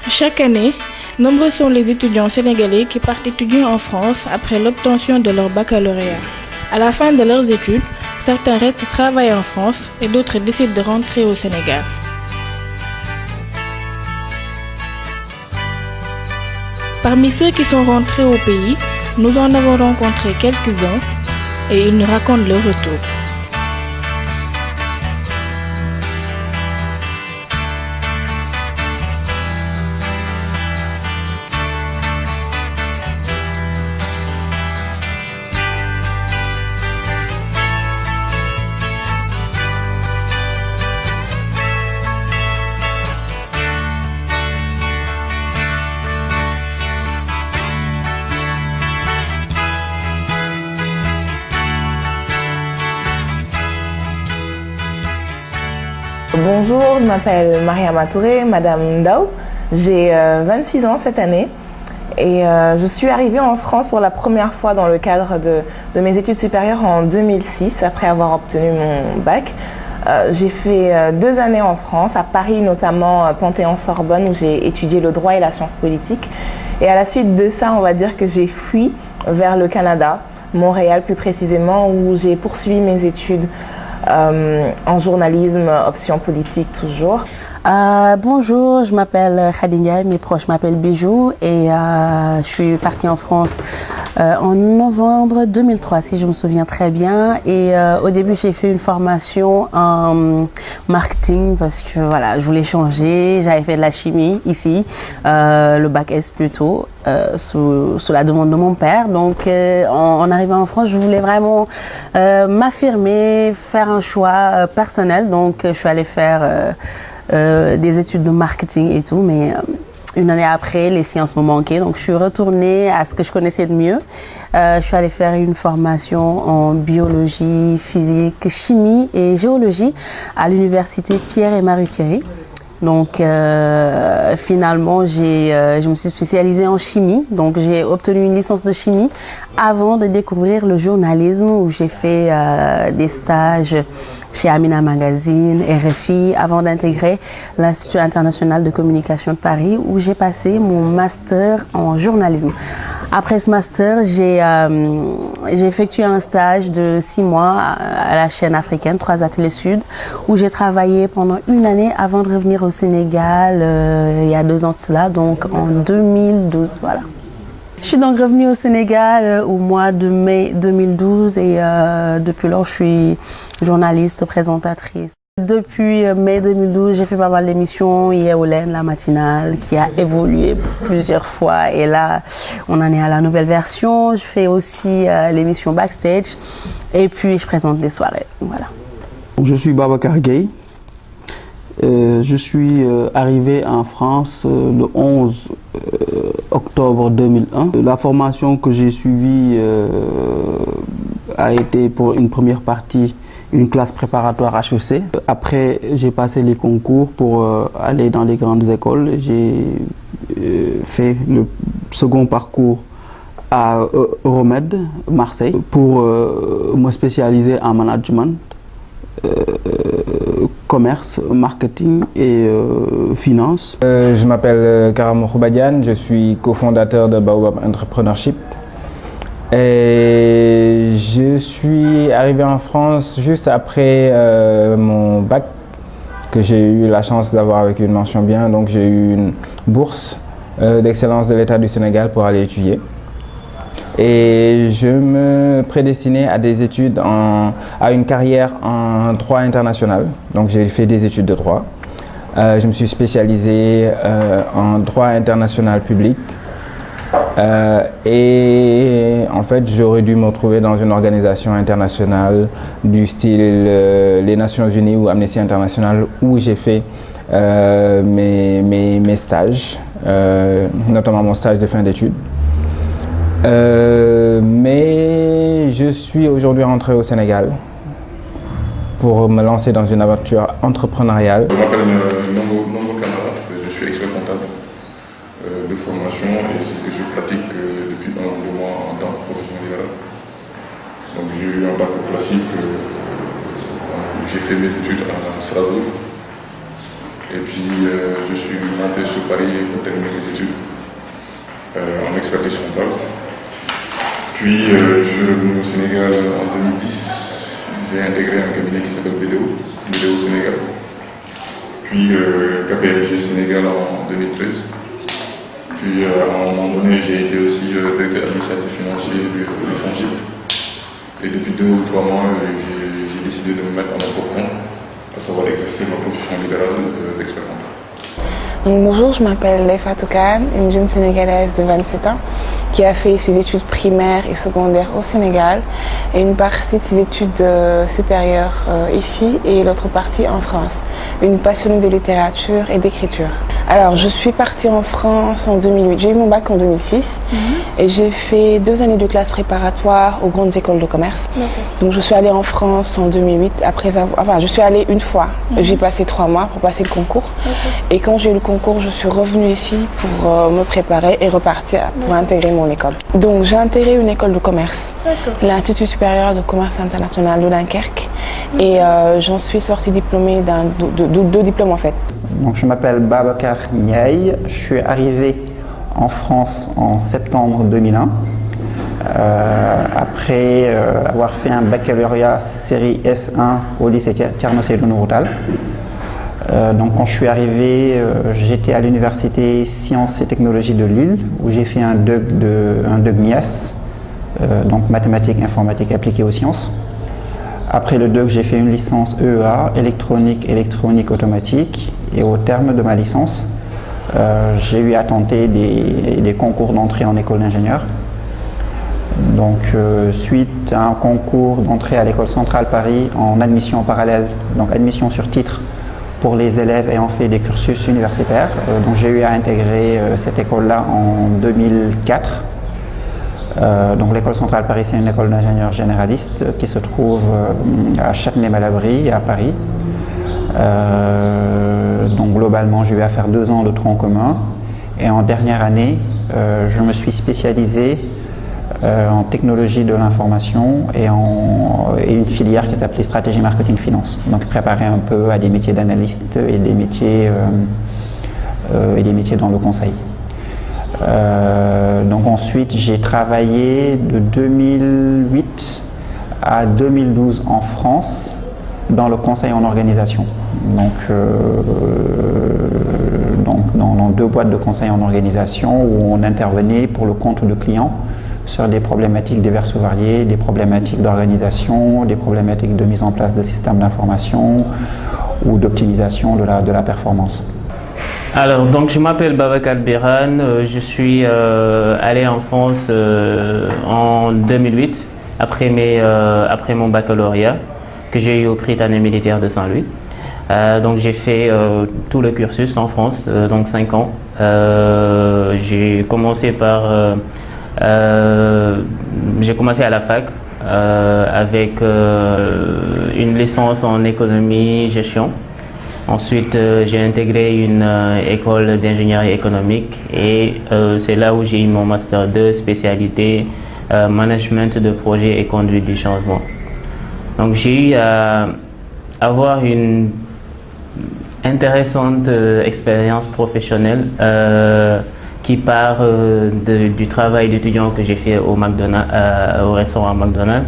Chaque année, nombreux sont les étudiants sénégalais qui partent étudier en France après l'obtention de leur baccalauréat. À la fin de leurs études, certains restent travailler en France et d'autres décident de rentrer au Sénégal. Parmi ceux qui sont rentrés au pays, nous en avons rencontré quelques-uns et ils nous racontent leur retour. Bonjour, je m'appelle Mariama Touré, Madame Ndao. J'ai 26 ans cette année et je suis arrivée en France pour la première fois dans le cadre de mes études supérieures en 2006 après avoir obtenu mon bac. J'ai fait 2 années en France, à Paris notamment Panthéon-Sorbonne où j'ai étudié le droit et la science politique. Et à la suite de ça, on va dire que j'ai fui vers le Canada, Montréal plus précisément, où j'ai poursuivi mes études en journalisme, option politique toujours. Bonjour, je m'appelle Khadija, mes proches m'appellent Bijou et je suis partie en France en novembre 2003 si je me souviens très bien et au début j'ai fait une formation en marketing parce que voilà, je voulais changer, j'avais fait de la chimie ici, le bac S plutôt, sous la demande de mon père. Donc en arrivant en France, je voulais vraiment m'affirmer, faire un choix personnel, donc je suis allée faire des études de marketing et tout, mais une année après, les sciences me manquaient, donc je suis retournée à ce que je connaissais de mieux. Je suis allée faire une formation en biologie, physique, chimie et géologie à l'université Pierre et Marie Curie. Donc finalement, je me suis spécialisée en chimie, donc j'ai obtenu une licence de chimie avant de découvrir le journalisme où j'ai fait des stages chez Amina Magazine, RFI, avant d'intégrer l'Institut international de communication de Paris où j'ai passé mon master en journalisme. Après ce master, j'ai effectué un stage de 6 mois à la chaîne africaine 3 Ateliers Sud où j'ai travaillé pendant une année avant de revenir au Sénégal il y a 2 ans de cela, donc en 2012, voilà. Je suis donc revenue au Sénégal au mois de mai 2012 et depuis lors je suis journaliste, présentatrice. Depuis mai 2012, j'ai fait pas mal d'émissions, Yeolène, la matinale, qui a évolué plusieurs fois et là on en est à la nouvelle version. Je fais aussi l'émission Backstage et puis je présente des soirées, voilà. Je suis Babacar Gueye. Je suis arrivé en France le 11 octobre 2001. La formation que j'ai suivie a été pour une première partie une classe préparatoire HEC. Après, j'ai passé les concours pour aller dans les grandes écoles. J'ai fait le second parcours à Euromed, Marseille, pour me spécialiser en management, commerce, marketing et finance. Je m'appelle Karamo Khoubadiane, je suis cofondateur de Baobab Entrepreneurship. Et je suis arrivé en France juste après mon bac que j'ai eu la chance d'avoir avec une mention bien. Donc j'ai eu une bourse d'excellence de l'État du Sénégal pour aller étudier. Et je me prédestinais à des études, à une carrière en droit international. Donc j'ai fait des études de droit. Je me suis spécialisé en droit international public. Et en fait, j'aurais dû me retrouver dans une organisation internationale du style les Nations Unies ou Amnesty International où j'ai fait mes stages, notamment mon stage de fin d'études. Mais je suis aujourd'hui rentré au Sénégal pour me lancer dans une aventure entrepreneuriale. Je m'appelle Nombo Camara, je suis expert comptable de formation et c'est ce que je pratique depuis 1 ou 2 mois en tant que profession libérale. Donc j'ai eu un parcours classique, j'ai fait mes études à Strasbourg Et puis je suis monté sur Paris pour terminer mes études en expertise comptable. Puis je suis revenu au Sénégal en 2010. J'ai intégré un cabinet qui s'appelle BDO Sénégal. Puis KPMG Sénégal en 2013. Puis à un moment donné, j'ai été aussi directeur administratif financier du FONGIP. Et depuis 2 ou 3 mois, j'ai décidé de me mettre à mon propre compte, à savoir exercer ma profession libérale d'expert comptable. Bonjour, je m'appelle Leifa Toukan, une jeune Sénégalaise de 27 ans qui a fait ses études primaires et secondaires au Sénégal et une partie de ses études supérieures ici et l'autre partie en France. Une passionnée de littérature et d'écriture. Alors, je suis partie en France en 2008. J'ai eu mon bac en 2006 et j'ai fait 2 années de classe préparatoire aux grandes écoles de commerce. Donc, je suis allée en France en 2008 je suis allée une fois. J'ai passé 3 mois pour passer le concours. Et quand j'ai eu le concours, je suis revenue ici pour me préparer et repartir pour intégrer mon école. Donc, j'ai intégré une école de commerce, l'Institut supérieur de commerce international de Dunkerque. Et j'en suis sortie diplômée de 2 diplômes en fait. Donc, je m'appelle Babacar Ndiaye, je suis arrivé en France en septembre 2001 après avoir fait un baccalauréat série S1 au lycée Thierno Seydou Nourou Tall. Donc quand je suis arrivé, j'étais à l'université Sciences et Technologies de Lille où j'ai fait un DUG MIAS, donc mathématiques, informatique appliquée aux sciences. Après le DUG, j'ai fait une licence EEA, électronique automatique, et au terme de ma licence, j'ai eu à tenter des concours d'entrée en école d'ingénieur. Donc suite à un concours d'entrée à l'école centrale Paris en admission parallèle, donc admission sur titre pour les élèves ayant fait des cursus universitaires, donc j'ai eu à intégrer cette école-là en 2004. Donc l'école centrale Paris, c'est une école d'ingénieurs généralistes qui se trouve à Châtenay-Malabry à Paris. Donc globalement, j'ai eu à faire 2 ans de tronc commun. Et en dernière année, je me suis spécialisé en technologie de l'information et une filière qui s'appelait stratégie marketing finance. Donc préparé un peu à des métiers d'analyste et des métiers dans le conseil. Donc ensuite, j'ai travaillé de 2008 à 2012 en France dans le conseil en organisation. Donc dans 2 boîtes de conseil en organisation où on intervenait pour le compte de clients sur des problématiques diverses ou variées, des problématiques d'organisation, des problématiques de mise en place de systèmes d'information ou d'optimisation de la performance. Alors, donc je m'appelle Babacar Biran, je suis allé en France en 2008 après mon baccalauréat que j'ai eu au Prytanée militaire de Saint-Louis. Donc j'ai fait tout le cursus en France, donc 5 ans. J'ai commencé à la fac avec une licence en économie gestion. Ensuite, j'ai intégré une école d'ingénierie économique et c'est là où j'ai eu mon master 2 spécialité management de projet et conduite du changement. Donc j'ai eu à avoir une intéressante expérience professionnelle qui part du travail d'étudiant que j'ai fait au restaurant McDonald's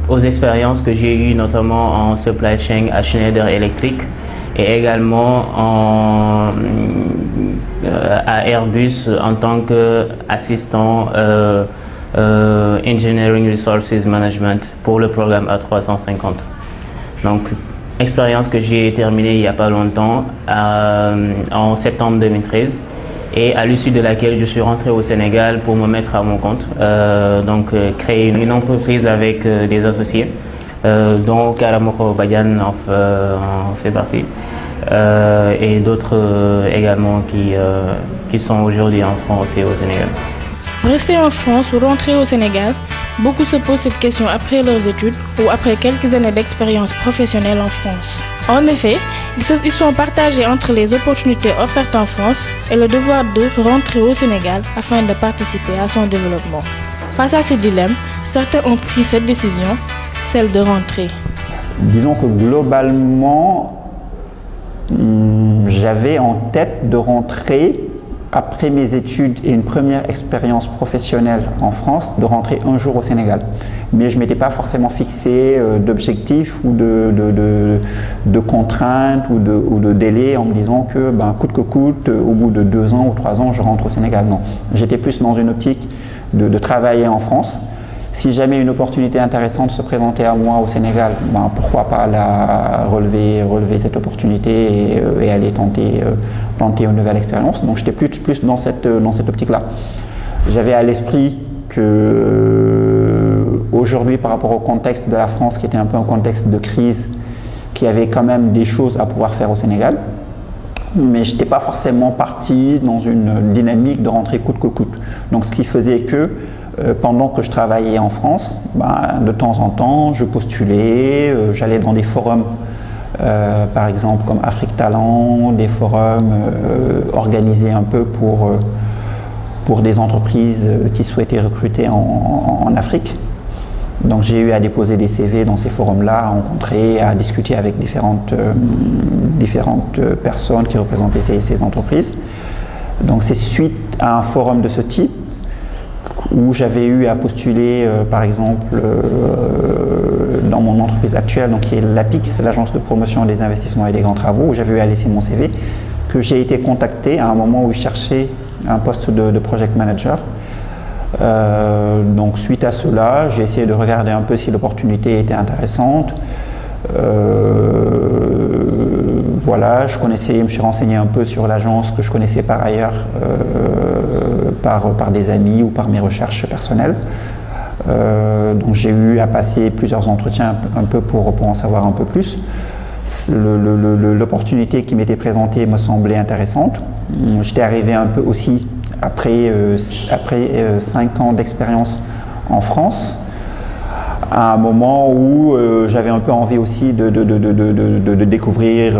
aux expériences que j'ai eues notamment en supply chain à Schneider Electric et également à Airbus en tant qu'assistant Engineering Resources Management pour le programme A350. Donc, expérience que j'ai terminée il n'y a pas longtemps, en septembre 2013. Et à l'issue de laquelle je suis rentré au Sénégal pour me mettre à mon compte, créer une entreprise avec des associés, dont Karamoko Badian en fait partie, et d'autres également qui sont aujourd'hui en France et au Sénégal. Rester en France ou rentrer au Sénégal, beaucoup se posent cette question après leurs études ou après quelques années d'expérience professionnelle en France. En effet, ils sont partagés entre les opportunités offertes en France et le devoir de rentrer au Sénégal afin de participer à son développement. Face à ces dilemmes, certains ont pris cette décision, celle de rentrer. Disons que globalement, j'avais en tête de rentrer, après mes études et une première expérience professionnelle en France, de rentrer un jour au Sénégal. Mais je ne m'étais pas forcément fixé d'objectifs ou de contraintes ou de délais en me disant que coûte que coûte, au bout de 2 ans ou 3 ans, je rentre au Sénégal. Non, j'étais plus dans une optique de travailler en France. Si jamais une opportunité intéressante se présentait à moi au Sénégal, pourquoi pas relever cette opportunité et aller tenter une nouvelle expérience. Donc j'étais plus dans cette optique-là. J'avais à l'esprit que aujourd'hui, par rapport au contexte de la France, qui était un peu un contexte de crise, qu'il y avait quand même des choses à pouvoir faire au Sénégal. Mais je n'étais pas forcément parti dans une dynamique de rentrer coûte que coûte. Donc ce qui faisait que pendant que je travaillais en France, de temps en temps, je postulais, j'allais dans des forums, par exemple comme Afrique Talent, des forums organisés un peu pour des entreprises qui souhaitaient recruter en Afrique. Donc j'ai eu à déposer des CV dans ces forums-là, à rencontrer, à discuter avec différentes personnes qui représentaient ces entreprises. Donc c'est suite à un forum de ce type où j'avais eu à postuler, par exemple, dans mon entreprise actuelle, donc qui est l'APIX, l'Agence de promotion des investissements et des grands travaux, où j'avais eu à laisser mon CV, que j'ai été contacté à un moment où je cherchais un poste de project manager. Donc suite à cela, j'ai essayé de regarder un peu si l'opportunité était intéressante. Voilà, je me suis renseigné un peu sur l'agence que je connaissais par ailleurs par des amis ou par mes recherches personnelles. Donc j'ai eu à passer plusieurs entretiens un peu pour en savoir un peu plus. L'opportunité qui m'était présentée me semblait intéressante. J'étais arrivé un peu aussi après 5 ans d'expérience en France, à un moment où j'avais un peu envie aussi de découvrir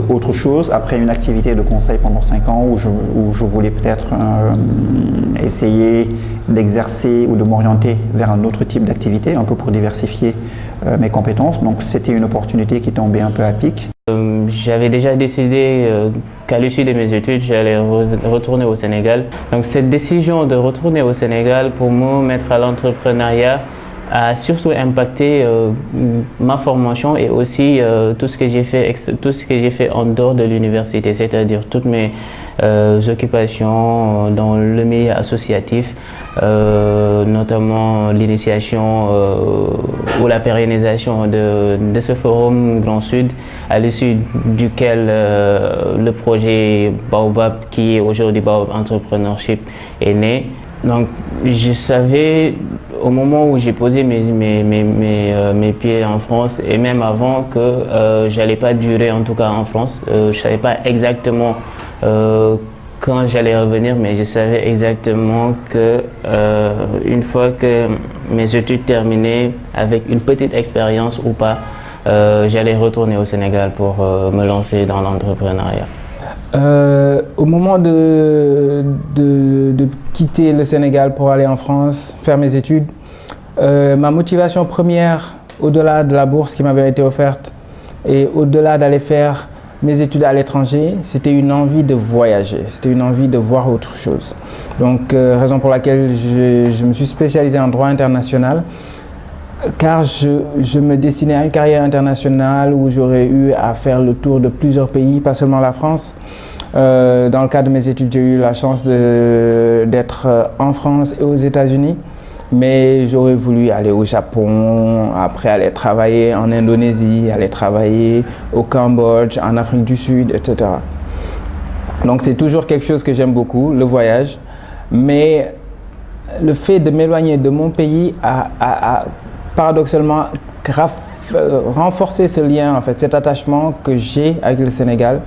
autre chose, après une activité de conseil pendant 5 ans où je voulais peut-être essayer d'exercer ou de m'orienter vers un autre type d'activité, un peu pour diversifier mes compétences. Donc c'était une opportunité qui tombait un peu à pic. J'avais déjà décidé qu'à l'issue de mes études, j'allais retourner au Sénégal. Donc cette décision de retourner au Sénégal pour me mettre à l'entrepreneuriat a surtout impacté ma formation et aussi tout ce que j'ai fait en dehors de l'université, c'est-à-dire toutes mes occupations dans le milieu associatif, notamment l'initiation ou la pérennisation de ce forum Grand Sud, à l'issue duquel le projet Baobab, qui est aujourd'hui Baobab Entrepreneurship, est né. Donc je savais au moment où j'ai posé mes pieds en France et même avant que j'allais pas durer en tout cas en France. Je savais pas exactement quand j'allais revenir, mais je savais exactement que une fois que mes études terminées, avec une petite expérience ou pas, j'allais retourner au Sénégal pour me lancer dans l'entrepreneuriat. Au moment de quitter le Sénégal pour aller en France, faire mes études, ma motivation première, au-delà de la bourse qui m'avait été offerte et au-delà d'aller faire mes études à l'étranger, c'était une envie de voyager, c'était une envie de voir autre chose. Donc, raison pour laquelle je me suis spécialisé en droit international, car je me destinais à une carrière internationale où j'aurais eu à faire le tour de plusieurs pays, pas seulement la France. Dans le cadre de mes études, j'ai eu la chance d'être en France et aux États-Unis, mais j'aurais voulu aller au Japon, après aller travailler en Indonésie, aller travailler au Cambodge, en Afrique du Sud, etc. Donc c'est toujours quelque chose que j'aime beaucoup, le voyage, mais le fait de m'éloigner de mon pays a paradoxalement renforcer ce lien, en fait, cet attachement que j'ai avec le Sénégal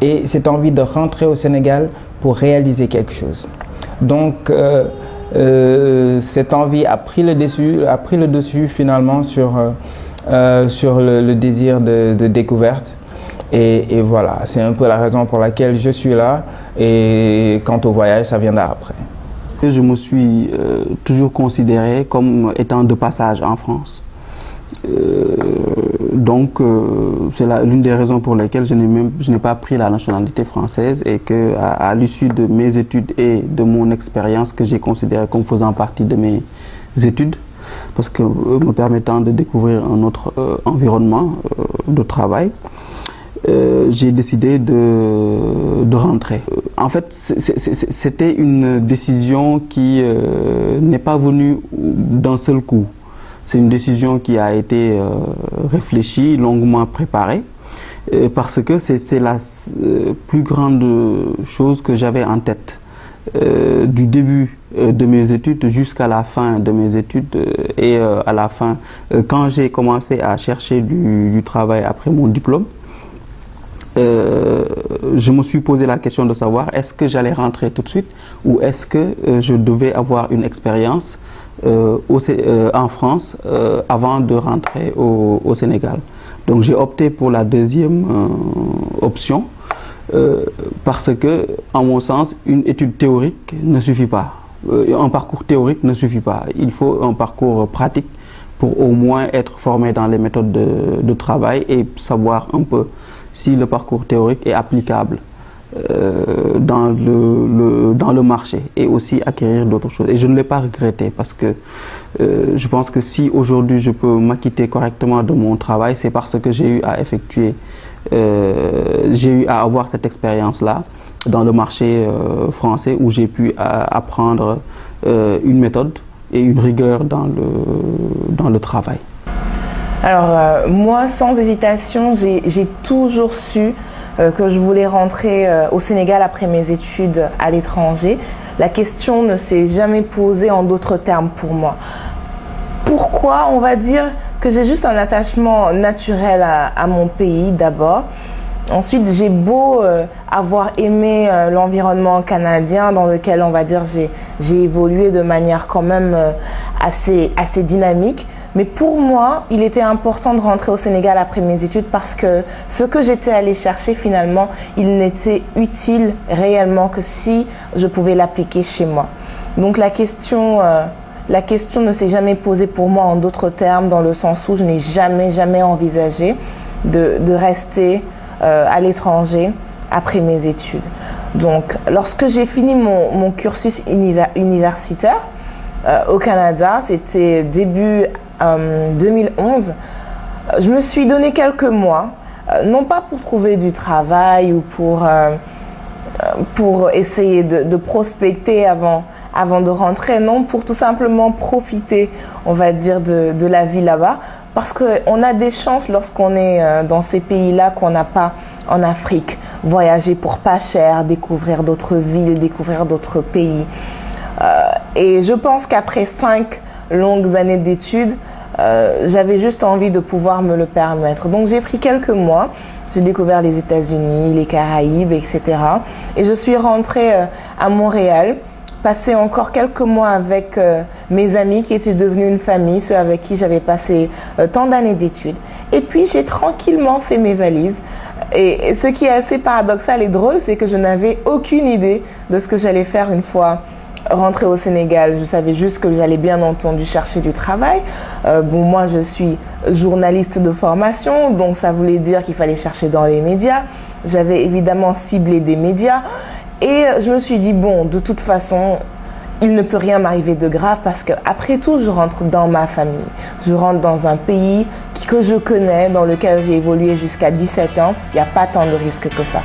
et cette envie de rentrer au Sénégal pour réaliser quelque chose. Donc, cette envie a pris le dessus finalement sur le désir de découverte. Et voilà, c'est un peu la raison pour laquelle je suis là. Et quant au voyage, ça viendra après. Je me suis toujours considéré comme étant de passage en France. Donc, c'est l'une des raisons pour lesquelles je n'ai pas pris la nationalité française et qu'à l'issue de mes études et de mon expérience que j'ai considérée comme faisant partie de mes études, parce que me permettant de découvrir un autre environnement de travail, j'ai décidé de rentrer. En fait, c'était une décision qui n'est pas venue d'un seul coup. C'est une décision qui a été réfléchie, longuement préparée, parce que c'est la plus grande chose que j'avais en tête. Du début de mes études jusqu'à la fin de mes études et à la fin, quand j'ai commencé à chercher du travail après mon diplôme, je me suis posé la question de savoir est-ce que j'allais rentrer tout de suite ou est-ce que je devais avoir une expérience en France avant de rentrer au Sénégal. Donc j'ai opté pour la deuxième option parce que, à mon sens, une étude théorique ne suffit pas. Un parcours théorique ne suffit pas. Il faut un parcours pratique pour au moins être formé dans les méthodes de travail et savoir un peu si le parcours théorique est applicable dans le marché et aussi acquérir d'autres choses. Et je ne l'ai pas regretté parce que je pense que si aujourd'hui je peux m'acquitter correctement de mon travail, c'est parce que j'ai eu à effectuer, j'ai eu à avoir cette expérience-là dans le marché français où j'ai pu apprendre une méthode et une rigueur dans le travail. Alors moi, sans hésitation, j'ai toujours su que je voulais rentrer au Sénégal après mes études à l'étranger. La question ne s'est jamais posée en d'autres termes pour moi. Pourquoi? On va dire que j'ai juste un attachement naturel à mon pays d'abord. Ensuite, j'ai beau avoir aimé l'environnement canadien dans lequel, on va dire, j'ai évolué de manière quand même assez dynamique. Mais pour moi, il était important de rentrer au Sénégal après mes études parce que ce que j'étais allée chercher finalement, il n'était utile réellement que si je pouvais l'appliquer chez moi. Donc la question ne s'est jamais posée pour moi en d'autres termes, dans le sens où je n'ai jamais envisagé de rester à l'étranger après mes études. Donc lorsque j'ai fini mon cursus universitaire au Canada, c'était début 2011, je me suis donné quelques mois, non pas pour trouver du travail ou pour essayer de prospecter avant de rentrer, non, pour tout simplement profiter, on va dire, de la vie là-bas. Parce qu'on a des chances lorsqu'on est dans ces pays-là qu'on n'a pas en Afrique. Voyager pour pas cher, découvrir d'autres villes, découvrir d'autres pays. Et je pense qu'après 5 longues années d'études, j'avais juste envie de pouvoir me le permettre. Donc j'ai pris quelques mois, j'ai découvert les États-Unis, les Caraïbes, etc. Et je suis rentrée à Montréal, passé encore quelques mois avec mes amis qui étaient devenus une famille, ceux avec qui j'avais passé tant d'années d'études. Et puis j'ai tranquillement fait mes valises. Et ce qui est assez paradoxal et drôle, c'est que je n'avais aucune idée de ce que j'allais faire une fois rentrée au Sénégal. Je savais juste que j'allais bien entendu chercher du travail. Moi, je suis journaliste de formation, donc ça voulait dire qu'il fallait chercher dans les médias. J'avais évidemment ciblé des médias. Et je me suis dit, bon, de toute façon, il ne peut rien m'arriver de grave parce qu'après tout, je rentre dans ma famille. Je rentre dans un pays que je connais, dans lequel j'ai évolué jusqu'à 17 ans. Il n'y a pas tant de risques que ça.